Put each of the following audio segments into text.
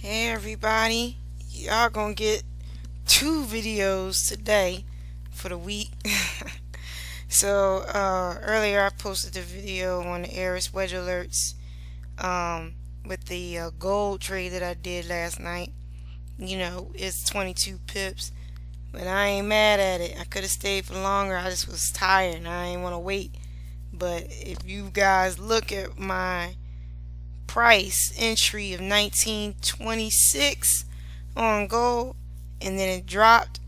Hey everybody, y'all gonna get 2 videos today for the week. So earlier I posted a video on the Eris wedge alerts with the gold trade that I did last night. You know, it's 22 pips, but I ain't mad at it. I could have stayed for longer. I just was tired and I ain't want to wait. But if you guys look at my price entry of 1926 on gold, and then it dropped.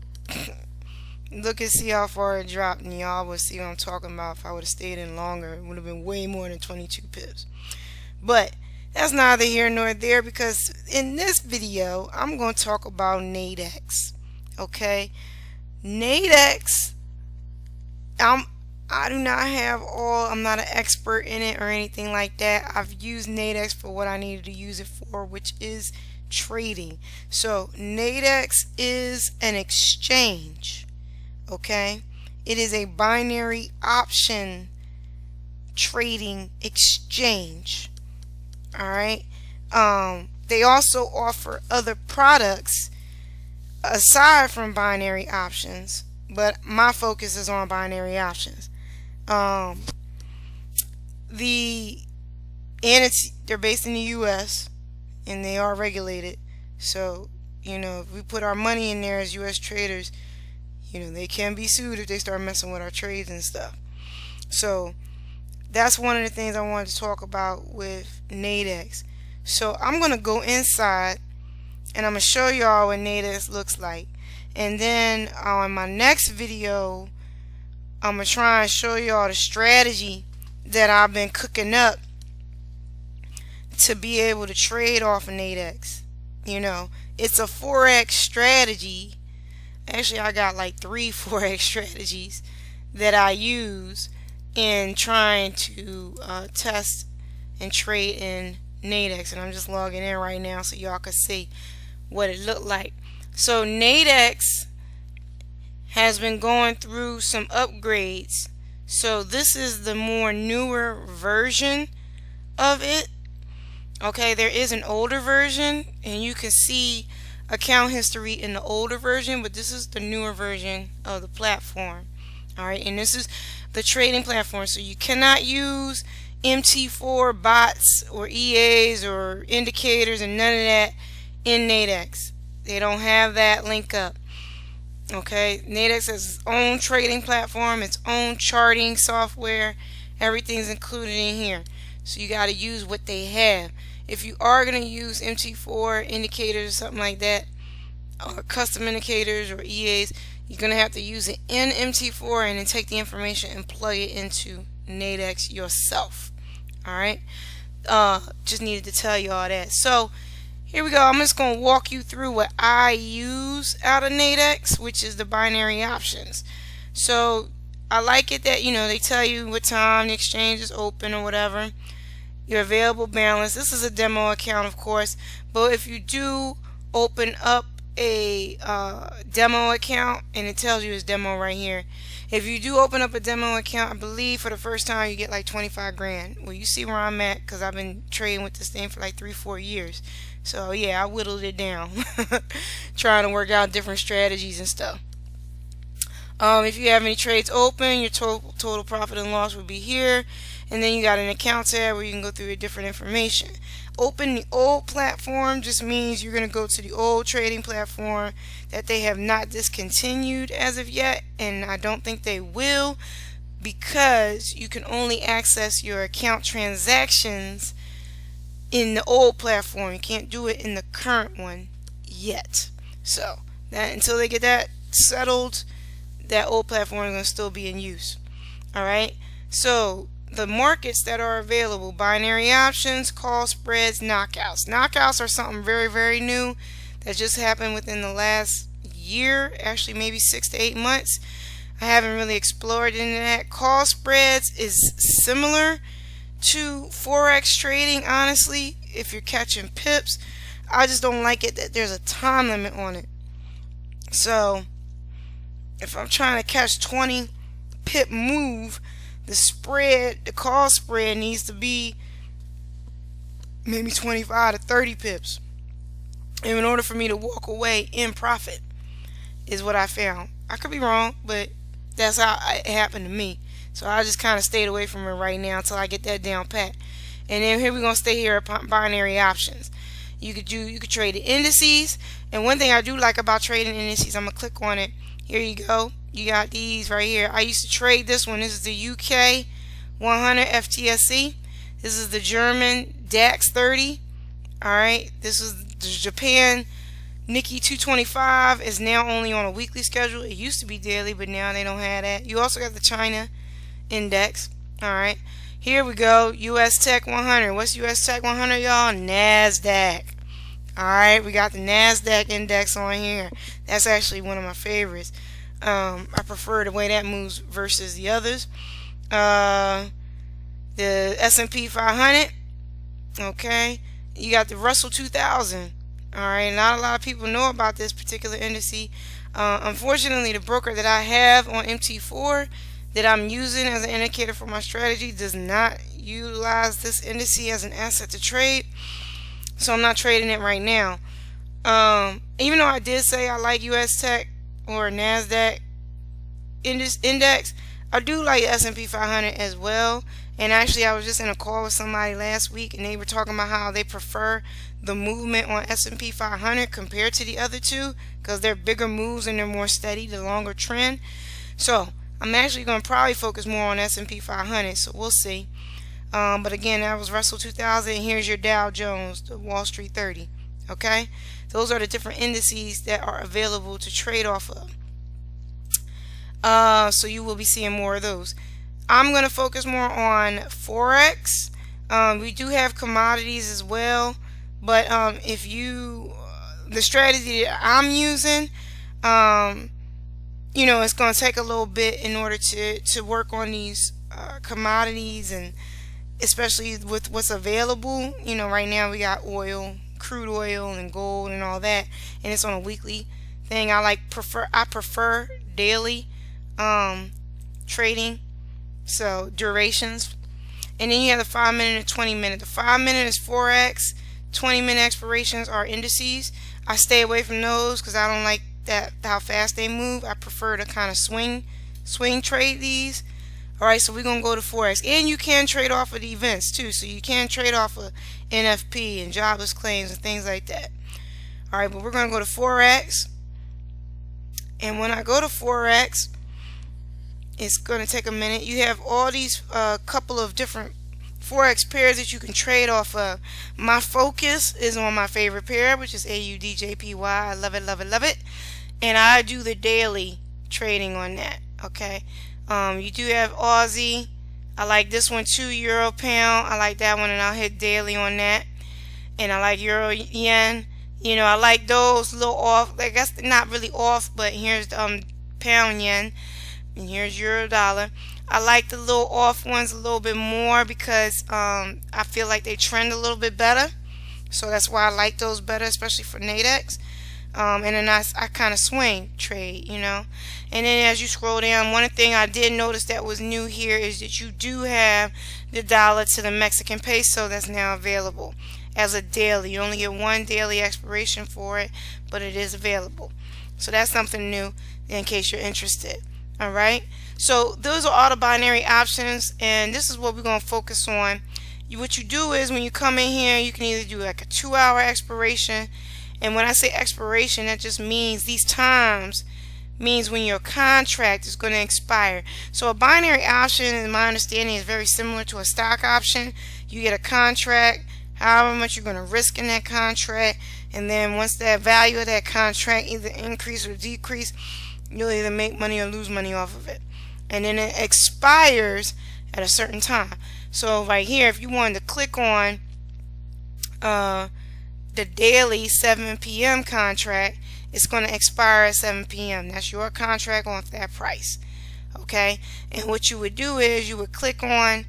Look and see how far it dropped, and y'all would see what I'm talking about. If I would have stayed in longer, it would have been way more than 22 pips. But that's neither here nor there, because in this video I'm going to talk about Nadex. Okay, Nadex. I do not have I'm not an expert in it or anything like that. I've used Nadex for what I needed to use it for, which is trading. So Nadex is an exchange. Okay, it is a binary option trading exchange. Alright. They also offer other products aside from binary options, but my focus is on binary options. They're based in the US and they are regulated. So, if we put our money in there as US traders, they can be sued if they start messing with our trades and stuff. So, that's one of the things I wanted to talk about with Nadex. So, I'm going to go inside and I'm going to show y'all what Nadex looks like. And then on my next video, I'm going to try and show y'all the strategy that I've been cooking up to be able to trade off of Nadex. It's a Forex strategy. Actually, I got like 3 Forex strategies that I use in trying to test and trade in Nadex. And I'm just logging in right now so y'all can see what it looked like. So Nadex has been going through some upgrades. So this is the more newer version of it. Okay, there is an older version and you can see account history in the older version, but this is the newer version of the platform. Alright, and this is the trading platform. So you cannot use MT4 bots or EAs or indicators and none of that in Nadex. They don't have that link up. Okay, Nadex has its own trading platform, its own charting software. Everything's included in here. So you got to use what they have. If you are going to use MT4 indicators or something like that, or custom indicators or EAs, you're going to have to use it in MT4 and then take the information and plug it into Nadex yourself. Alright, just needed to tell you all that. So here we go. I'm just going to walk you through what I use out of Nadex, which is the binary options. So I like it that, they tell you what time the exchange is open or whatever. Your available balance. This is a demo account, of course. But if you do open up a demo account, and it tells you it's demo right here. If you do open up a demo account, I believe for the first time you get like 25 grand. Well, you see where I'm at because I've been trading with this thing for like 3-4 years. So yeah, I whittled it down trying to work out different strategies and stuff. If you have any trades open, your total profit and loss will be here, and then you got an account tab where you can go through your different information. Open the old platform just means you're going to go to the old trading platform that they have not discontinued as of yet, and I don't think they will, because you can only access your account transactions in the old platform. You can't do it in the current one yet. So that until they get that settled, that old platform is going to still be in use. Alright, so the markets that are available: binary options, call spreads, knockouts. Knockouts are something very, very new that just happened within the last year, actually maybe 6 to 8 months. I haven't really explored into that. Call spreads is similar to Forex trading, honestly, if you're catching pips. I just don't like it that there's a time limit on it. So if I'm trying to catch 20 pip move, the call spread needs to be maybe 25 to 30 pips. in order for me to walk away in profit, is what I found. I could be wrong, but that's how it happened to me. So I just kind of stayed away from it right now until I get that down pat. And then here we're gonna stay here at binary options. You could trade the indices. And one thing I do like about trading indices, I'm gonna click on it. Here you go. You got these right here. I used to trade this one. This is the UK 100 FTSE. This is the German DAX 30. Alright. This is the Japan Nikkei 225. Is now only on a weekly schedule. It used to be daily, but now they don't have that. You also got the China index. Alright. Here we go. US Tech 100. What's US Tech 100, y'all? NASDAQ. Alright, we got the NASDAQ index on here. That's actually one of my favorites. I prefer the way that moves versus the others. The S&P 500. Okay. You got the Russell 2000. Alright, not a lot of people know about this particular indice. Unfortunately, the broker that I have on MT4 that I'm using as an indicator for my strategy does not utilize this indice as an asset to trade. So I'm not trading it right now. Even though I did say I like US Tech or NASDAQ index, I do like S&P 500 as well. And actually, I was just in a call with somebody last week, and they were talking about how they prefer the movement on S&P 500 compared to the other two because they're bigger moves and they're more steady, the longer trend. So I'm actually going to probably focus more on S&P 500, so we'll see. But again, that was Russell 2000, and here's your Dow Jones, the Wall Street 30. Okay, those are the different indices that are available to trade off of. So you will be seeing more of those. I'm going to focus more on Forex. We do have commodities as well, but if you the strategy that I'm using, you know, it's going to take a little bit in order to work on these commodities, and especially with what's available. You know, right now we got oil, crude oil, and gold and all that, and it's on a weekly thing. I prefer daily trading, so durations. And then you have the 5-minute and 20-minute. The 5-minute is Forex. 20-minute expirations are indices. I stay away from those because I don't like how fast they move. I prefer to kind of swing trade these. Alright, so we're going to go to Forex. And you can trade off of the events too. So you can trade off of NFP and jobless claims and things like that. Alright, but we're going to go to Forex. And when I go to Forex, it's going to take a minute. You have all these couple of different Forex pairs that you can trade off of. My focus is on my favorite pair, which is AUDJPY. I love it, love it, love it. And I do the daily trading on that. Okay. You do have Aussie. I like this one too, Euro Pound. I like that one, and I'll hit daily on that. And I like Euro Yen. You know, I like those a little off. I guess not really off, but here's the Pound Yen. And here's Euro Dollar. I like the little off ones a little bit more because I feel like they trend a little bit better. So that's why I like those better, especially for Nadex. And then I kind of swing trade, you know. And then as you scroll down, one thing I did notice that was new here is that you do have the dollar to the Mexican peso that's now available as a daily. You only get one daily expiration for it, but it is available. So that's something new in case you're interested. Alright, so those are all the binary options, and this is what we're going to focus on. What you do is when you come in here, you can either do like a 2-hour expiration, and when I say expiration, that just means these times means when your contract is going to expire. So a binary option, in my understanding, is very similar to a stock option. You get a contract, however much you're going to risk in that contract, and then once that value of that contract either increase or decrease, you'll either make money or lose money off of it. And then it expires at a certain time. So right here, if you wanted to click on the daily 7 p.m. contract, it's going to expire at 7 p.m. That's your contract on that price. Okay? And what you would do is you would click on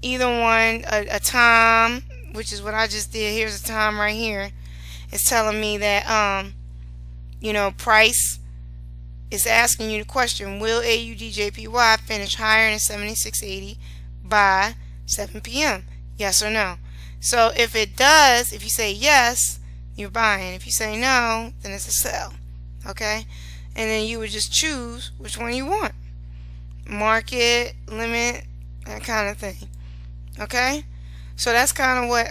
either one, a time, which is what I just did. Here's a time right here. It's telling me that, you know, price. It's asking you the question, will AUDJPY finish higher than 76.80 by 7 p.m.? Yes or no? So if it does, if you say yes, you're buying. If you say no, then it's a sell. Okay? And then you would just choose which one you want. Market, limit, that kind of thing. Okay? So that's kind of what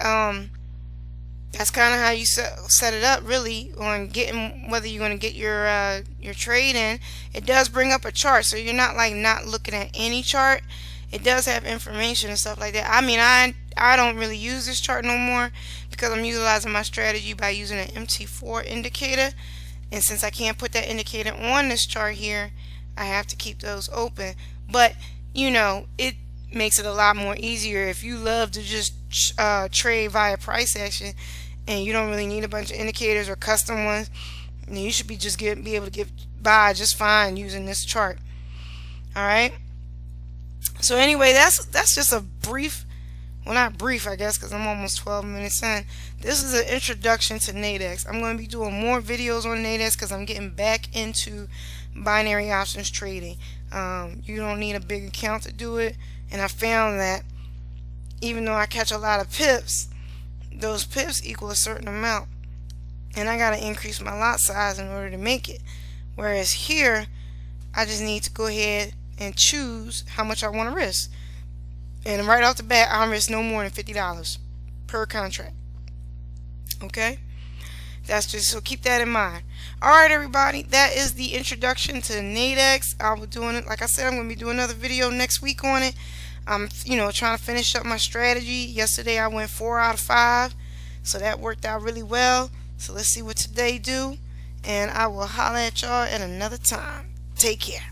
that's kind of how you set it up, really, on getting whether you're going to get your trade in. It does bring up a chart, so you're not like not looking at any chart. It does have information and stuff like that. I mean, I don't really use this chart no more because I'm utilizing my strategy by using an MT4 indicator, and since I can't put that indicator on this chart here, I have to keep those open. But you know, it makes it a lot more easier if you love to just trade via price action and you don't really need a bunch of indicators or custom ones. Then you should be able to get by just fine using this chart. All right. So anyway, that's just a brief, well, not brief, I guess, because I'm almost 12 minutes in. This is an introduction to Nadex. I'm going to be doing more videos on Nadex because I'm getting back into binary options trading. You don't need a big account to do it, and I found that even though I catch a lot of pips, those pips equal a certain amount, and I got to increase my lot size in order to make it. Whereas here, I just need to go ahead and choose how much I want to risk, and right off the bat, I'll risk no more than $50 per contract. Okay, that's just, so keep that in mind. Alright everybody, that is the introduction to Nadex. I'll be doing it, like I said, I'm going to be doing another video next week on it. I'm trying to finish up my strategy. Yesterday I went 4 out of 5, so that worked out really well. So let's see what today do, and I will holler at y'all at another time. Take care.